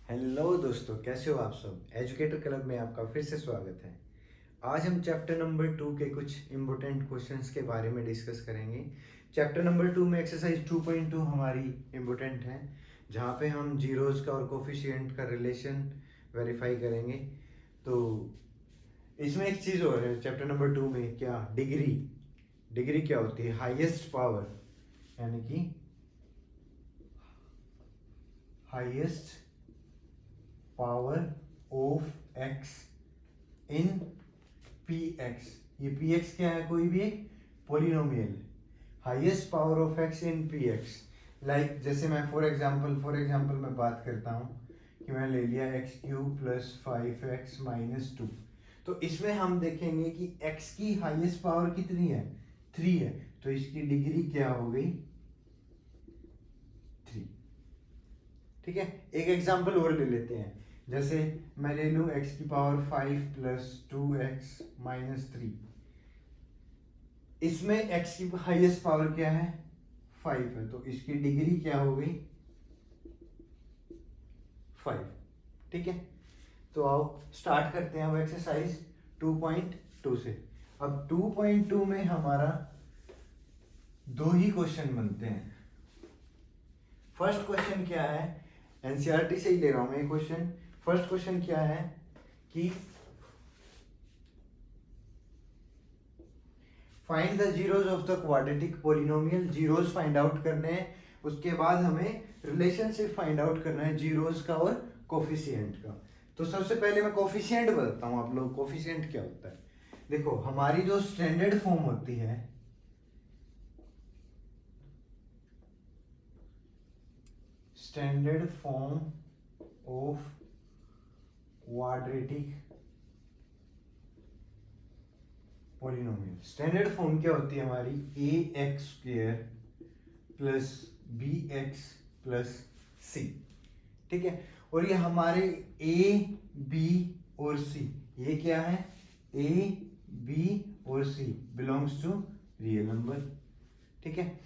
Hello दोस्तों, कैसे हो आप सब। एजुकेटर क्लब में आपका फिर से स्वागत है। आज हम चैप्टर नंबर 2 के कुछ इम्पोर्टेंट क्वेश्चंस के बारे में डिस्कस करेंगे। चैप्टर नंबर 2 में एक्सरसाइज 2.2 हमारी इम्पोर्टेंट है, जहाँ पे हम जीरोज का और कोफिशिएंट का रिलेशन वेरीफाई करेंगे। तो इसमें एक चीज़ और है चैप्टर नंबर 2 में, क्या डिग्री। डिग्री क्या होती है? हाईएस्ट पावर, यानी कि highest power of x in P x. ये पी एक्स क्या है? कोई भी एक polynomial. Highest power of x in P x. Like जैसे मैं फॉर एग्जाम्पल मैं बात करता हूँ कि मैं ले लिया x cube plus 5x minus 2। तो इसमें हम देखेंगे कि x की हाईएस्ट पावर कितनी है? 3 है। तो इसकी डिग्री क्या हो गई? 3। ठीक है, एक एग्जाम्पल और ले लेते हैं। जैसे मैं ले लूं x की पावर 5 प्लस 2x माइनस 3। इसमें x की हाईएस्ट पावर क्या है? 5 है। तो इसकी डिग्री क्या हो गई? 5। ठीक है, तो आओ स्टार्ट करते हैं अब एक्सरसाइज 2.2 से। अब 2.2 में हमारा दो ही क्वेश्चन बनते हैं। फर्स्ट क्वेश्चन क्या है? एनसीईआरटी से ही ले रहा हूं मैं ये क्वेश्चन। फर्स्ट क्वेश्चन क्या है कि find the zeros of the quadratic polynomial. Zeros find out करने हैं, उसके बाद हमें रिलेशनशिप फाइंड आउट करना है जीरोज का और कोफिशिएंट का। तो सबसे पहले मैं कोफिशिएंट बताता हूं आप लोग। कोफिशिएंट क्या होता है? देखो, हमारी जो स्टैंडर्ड फॉर्म होती है, standard form of quadratic polynomial. Standard form क्या होती है हमारी? A x square plus b x plus c. ठीक है, और ये हमारे ए बी और सी, ये क्या है? ए बी और सी बिलोंग्स टू रियल नंबर। ठीक है,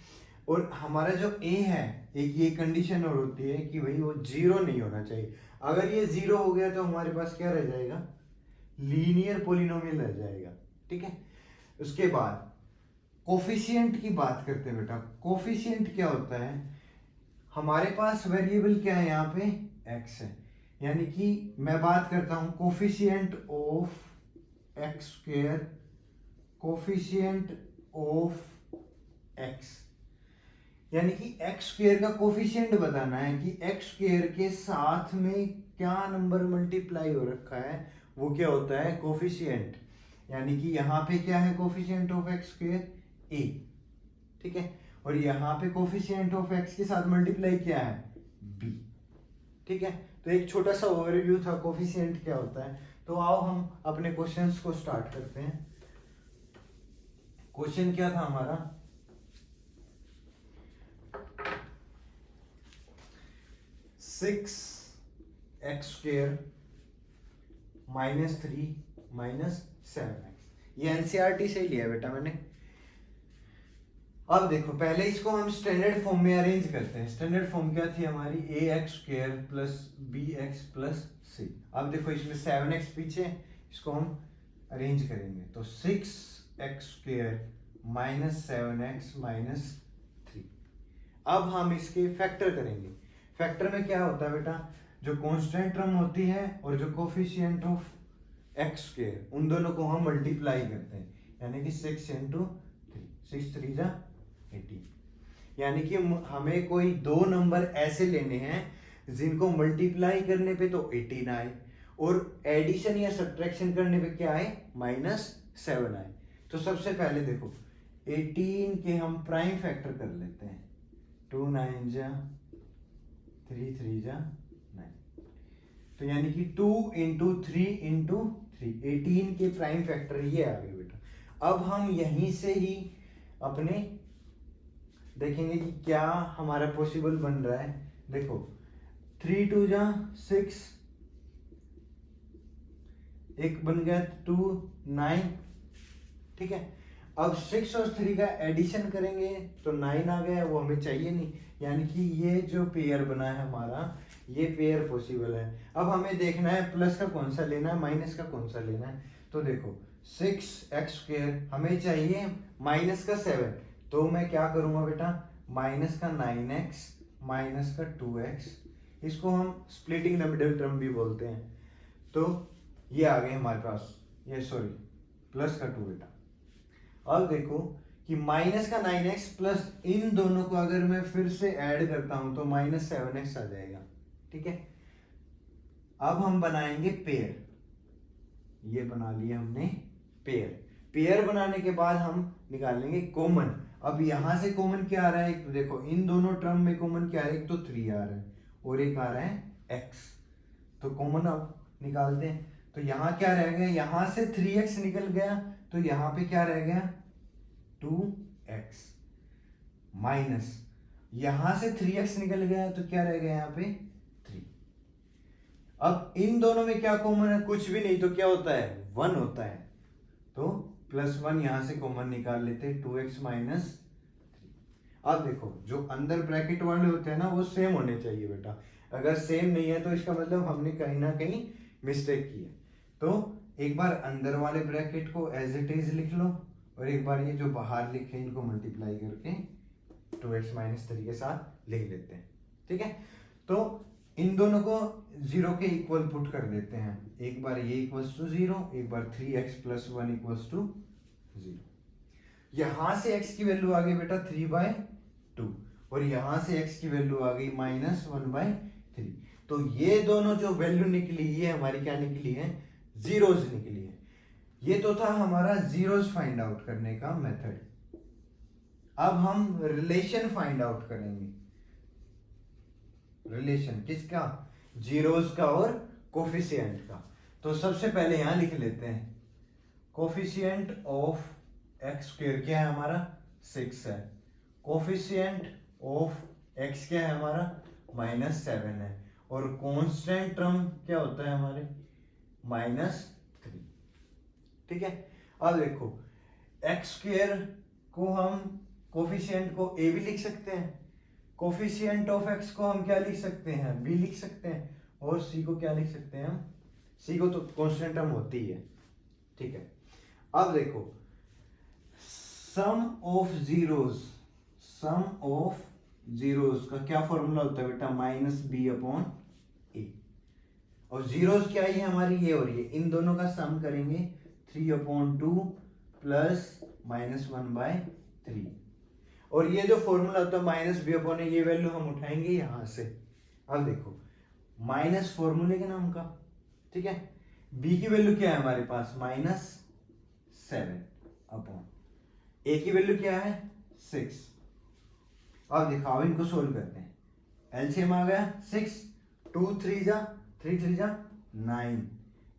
और हमारा जो ए है, एक ये कंडीशन और होती है कि भाई वो जीरो नहीं होना चाहिए। अगर ये जीरो हो गया तो हमारे पास क्या रह जाएगा? लीनियर पोलिनोमियल रह जाएगा। ठीक है, उसके बाद कोफिशिएंट की बात करते हैं बेटा। कोफिशिएंट क्या होता है? हमारे पास वेरिएबल क्या है यहाँ पे? x है। यानी कि मैं बात करता हूं coefficient of x square, coefficient of x, यानी कि एक्स स्क्वेयर का कोफिशिएंट बताना है कि एक्स स्क्वेयर के साथ में क्या नंबर मल्टीप्लाई हो रखा है, वो क्या होता है? कोफिशिएंट। यानी कि यहाँ पे क्या है कोफिशिएंट ऑफ एक्स स्क्वेयर? ए। ठीक है, और यहाँ पे कोफिशिएंट ऑफ एक्स के साथ मल्टीप्लाई क्या है? बी। ठीक है, तो एक छोटा सा ओवरव्यू था कोफिशिएंट क्या होता है। तो आओ हम अपने क्वेश्चंस को स्टार्ट करते हैं। क्वेश्चन क्या था हमारा? 6x square minus 3 minus 7x। ये एनसीईआरटी से ही लिया बेटा मैंने। अब देखो, पहले इसको हम स्टैंडर्ड फॉर्म में अरेंज करते हैं। स्टैंडर्ड फॉर्म क्या थी हमारी? A x square plus b x plus c. अब देखो, इसमें 7x पीछे, इसको हम अरेंज करेंगे तो 6x square minus 7x minus 3। अब हम इसके फैक्टर करेंगे। फैक्टर में क्या होता है बेटा? जो कांस्टेंट टर्म होती है और जो कोफिशिएंट ऑफ एक्स स्क्वेयर, उन दोनों को हम मल्टीप्लाई करते हैं। यानी कि 6 इंटू 3, 6 3 जा 18। यानी कि हमें कोई दो नंबर ऐसे लेने हैं जिनको मल्टीप्लाई करने पे तो 18 आए और एडिशन या सब्ट्रैक्शन करने पे क्या आए? -7 आए। तो सबसे पहले देखो, 18 के हम प्राइम फैक्टर कर लेते हैं। 2 9 जा 3 3 जा 9। तो यानी कि 2 इंटू 3 इंटू 3, 18 के प्राइम फैक्टर ये आ गए बेटा। अब हम यहीं से ही अपने देखेंगे कि क्या हमारा पॉसिबल बन रहा है। देखो, 3 2 जा 6, एक बन गया 2 9। ठीक है, अब 6 और 3 का एडिशन करेंगे तो 9 आ गया, वो हमें चाहिए नहीं। यानी कि ये जो पेयर बना है हमारा, ये पेयर पॉसिबल है। अब हमें देखना है प्लस का कौन सा लेना है, माइनस का कौन सा लेना है। तो देखो 6x² हमें चाहिए माइनस का 7, तो मैं क्या करूंगा बेटा, माइनस का 9x माइनस का 2x, इसको हम स्प्लिटिंग द मिडिल टर्म भी बोलते हैं। तो ये आ गए हमारे पास, ये सॉरी प्लस का 2 बेटा। अब देखो कि माइनस का 9x प्लस इन दोनों को अगर मैं फिर से ऐड करता हूं तो माइनस 7x आ जाएगा, ठीक है। अब हम बनाएंगे पेयर, ये बना लिया हमने पेयर। पेयर बनाने के बाद हम निकालेंगे कॉमन। अब यहां से कॉमन क्या आ रहा है, तो देखो इन दोनों टर्म में कॉमन क्या आ रहा है, एक तो 3 आ रहा है और एक आ रहा है x, तो कॉमन अब निकालते हैं। तो यहाँ क्या रह गया, यहां से 3x निकल गया, तो यहाँ पे क्या रह गया 2x, माइनस यहां से 3x निकल गया तो क्या रह गया यहाँ पे 3। अब इन दोनों में क्या कॉमन है, कुछ भी नहीं, तो क्या होता है 1 होता है, तो +1 यहां से कॉमन निकाल लेते हैं, 2x माइनस 3। अब देखो जो अंदर ब्रैकेट वाले होते हैं ना वो सेम होने चाहिए बेटा, अगर सेम नहीं है तो इसका मतलब हमने कहीं ना कहीं मिस्टेक की है। तो एक बार अंदर वाले ब्रैकेट को एज इट इज लिख लो और एक बार ये जो बाहर लिखे इनको मल्टीप्लाई करके 2x माइनस 3 के साथ लिख लेते हैं, ठीक है। तो इन दोनों को 0 के इक्वल पुट कर देते हैं, एक बार ये इक्वल्स टू 0, एक बार 3x + 1 इक्वल्स टू 0। यहां से x की वैल्यू आ गई बेटा 3/2 और यहां से x की वैल्यू आ गई -1/3। तो ये दोनों जो वैल्यू निकली ये हमारी क्या निकली है, जीरोस निकली है। ये तो था हमारा जीरोस फाइंड आउट करने का मेथड। अब हम रिलेशन फाइंड आउट करेंगे। रिलेशन किसका, जीरोस का और कोफिशिएंट का। तो सबसे पहले यहां लिख लेते हैं कोफिशिएंट ऑफ x² क्या है हमारा 6 है, कोफिशिएंट ऑफ x क्या है हमारा -7 है, और कांस्टेंट टर्म क्या होता है हमारे -3, ठीक है। अब देखो x² को हम कोफिशिएंट को a भी लिख सकते हैं, कोफिशिएंट ऑफ x को हम क्या लिख सकते हैं b लिख सकते हैं, और c को क्या लिख सकते हैं हम, c को तो कांस्टेंट टर्म होती है, ठीक है। अब देखो सम ऑफ जीरोस का क्या फॉर्मूला होता है बेटा, -b/a, और जीरोस क्या है हमारी ये और ये, इन दोनों का सम करेंगे 3/2 प्लस -1/3, और ये जो फॉर्मूला होता है -b/a, ये वैल्यू हम उठाएंगे यहां से। अब देखो माइनस फॉर्मूले के नाम का, ठीक है। b की वैल्यू क्या है हमारे पास -7/, a की वैल्यू क्या है 6। अब देखो अब इनको सोल्व करते हैं, एलसीएम आ गया 6, 2 3 जा 3 3 जा 9,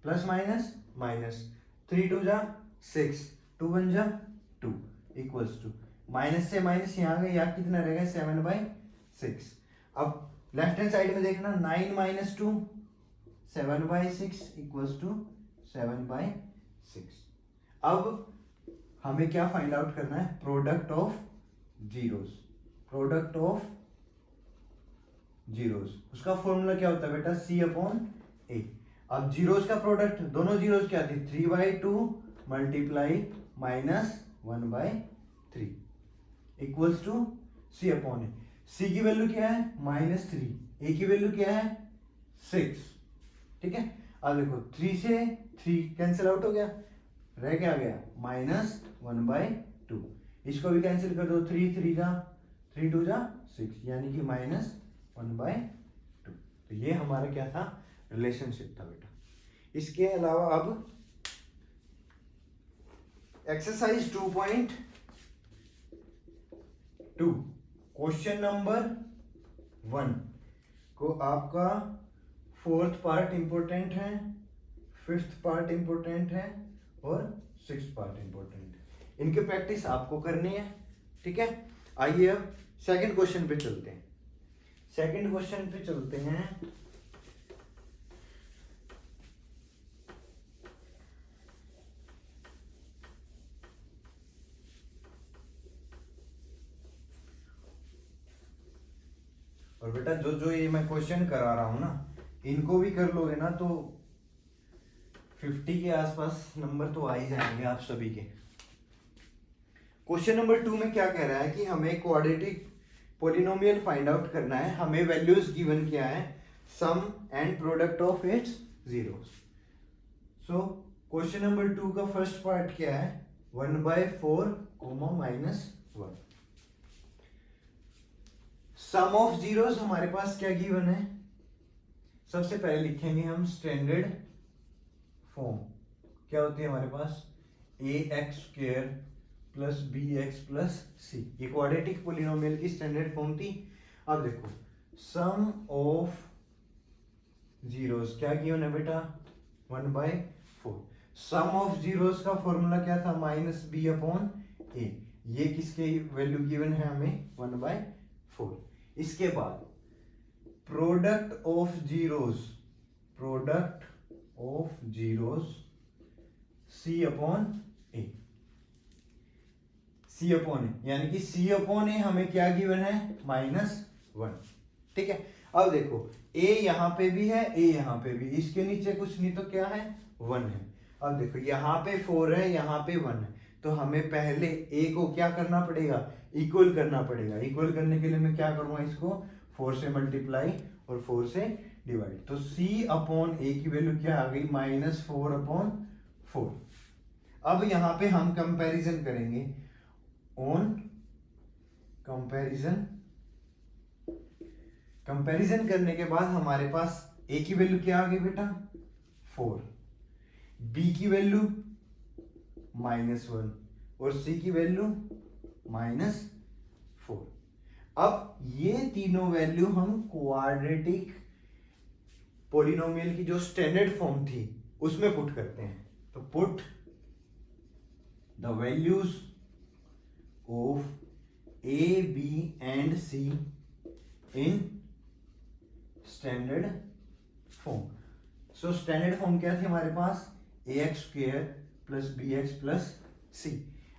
प्लस माइनस माइनस 3 2 जा 6, 2 1 जा 2 इक्वल्स टू, माइनस से माइनस यहाँ आ गया, यहाँ कितना रहेगा 7/6। अब लेफ्ट हैंड साइड में देखना 9 - 2 7/6 इक्वल्स टू 7/6। अब हमें क्या फाइंड आउट करना है, product of zeros, product of zeros, उसका फॉर्मूला क्या होता है बेटा c/a। अब जीरोस का प्रोडक्ट, दोनों जीरोस क्या थी 3/2 multiply -1/3 equals to c/a। c की वैल्यू क्या है -3, a की वैल्यू क्या है 6, ठीक है। अब देखो 3 से 3 कैंसिल आउट हो गया, रह क्या गया -1/2, इसको भी कैंसिल कर दो, 3 3 जा 3 2 जा 6, यानी कि -1/2। तो ये हमारा क्या था, रिलेशनशिप था बेटा। इसके अलावा अब एक्सरसाइज 2.2 क्वेश्चन नंबर 1 को आपका 4th पार्ट इंपॉर्टेंट है, 5th पार्ट इंपॉर्टेंट है और 6th पार्ट इंपॉर्टेंट है। इनकी प्रैक्टिस आपको करनी है, ठीक है। आइए अब सेकंड क्वेश्चन पे चलते हैं। सेकंड क्वेश्चन पे चलते हैं। और बेटा जो जो ये मैं क्वेश्चन करा रहा हूं ना, इनको भी कर लोगे ना तो 50 के आसपास नंबर तो आ ही जाएंगे आप सभी के। क्वेश्चन नंबर 2 में क्या कह रहा है कि हमें क्वाड्रेटिक पॉलिनोमियल फाइंड आउट करना है। हमें वैल्यूज गिवन किया है sum and product of its zeros. So question number 2 का फर्स्ट पार्ट क्या है, 1/4 -1। सम ऑफ जीरोस हमारे पास क्या गिवन है, सबसे पहले लिखेंगे हम स्टैंडर्ड फॉर्म। क्या होती है हमारे पास, ax² plus bx plus c, ये क्वाड्रेटिक पॉलिनोमियल की स्टैंडर्ड फॉर्म थी। अब देखो सम ऑफ जीरोस क्या गिवन है बेटा, 1/4। सम ऑफ जीरोस का फॉर्मूला क्या था, -b/a। ये किसके वैल्यू गिवन है हमें, 1/4। इसके बाद प्रोडक्ट ऑफ जीरोस, c/a, यानी कि c/a हमें क्या गिवन है, -1। ठीक है, अब देखो a यहां पे भी है, a यहां पे भी, इसके नीचे कुछ नहीं तो क्या है, 1 है। अब देखो यहाँ पे 4 है, यहाँ पे 1 है, तो हमें पहले a को क्या करना पड़ेगा, इक्वल करना पड़ेगा। इक्वल करने के लिए मैं क्या करूंगा, इसको 4 से मल्टीप्लाई और 4 से डिवाइड, तो c/a की वैल्यू क्या आ गई, -4/4। अब यहाँ पे हम कंपैरिजन करेंगे, ऑन कंपैरिजन करने के बाद हमारे पास a की वैल्यू क्या आ गई बेटा, 4, b की वैल्यू -1 और c की वैल्यू -4। अब ये तीनों वैल्यू हम क्वाड्रेटिक पॉलिनोमियल की जो स्टैंडर्ड फॉर्म थी उसमें पुट करते हैं। तो put the values of a, b and c in standard form. So standard form क्या थी हमारे पास, ax² plus bx plus c।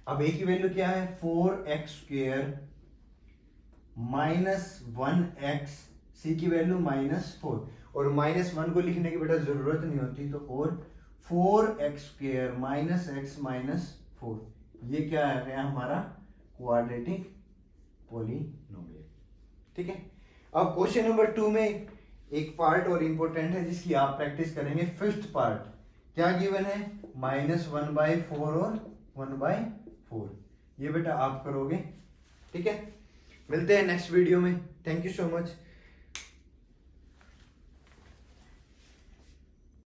अब a की वैल्यू क्या है, 4x² -1x, c की वैल्यू -4, और -1 को लिखने की बेटा जरूरत नहीं होती, तो और 4x² -x -4, ये क्या आ गया हमारा क्वाड्रेटिक पॉलिनोमियल। ठीक है, अब क्वेश्चन नंबर 2 में एक पार्ट और इंपॉर्टेंट है जिसकी आप प्रैक्टिस करेंगे। फिफ्थ पार्ट क्या गिवन है, -1/4 और 1/4, ये बेटा आप करोगे। ठीक है, मिलते हैं नेक्स्ट वीडियो में। Thank you so much.